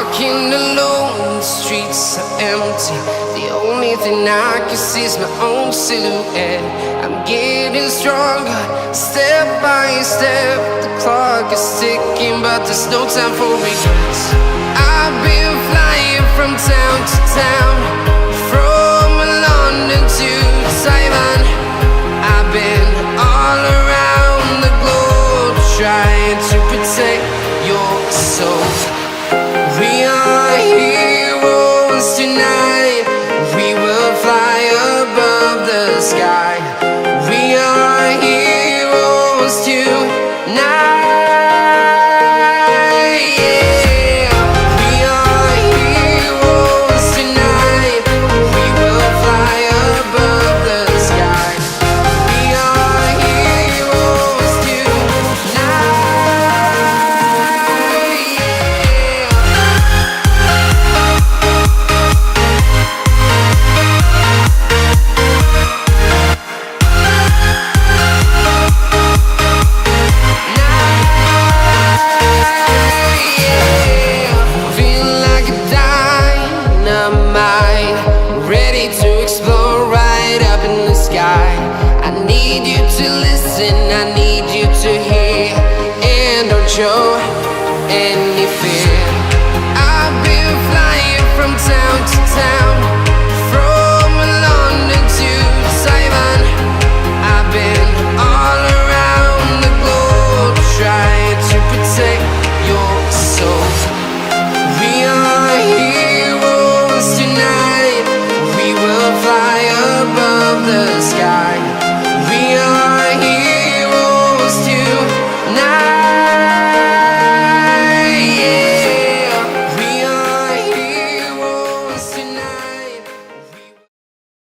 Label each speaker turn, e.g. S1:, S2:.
S1: Walking alone, the streets are empty. The only thing I can see is my own silhouette. I'm getting stronger, step by step. The clock is ticking, but there's no time for regrets.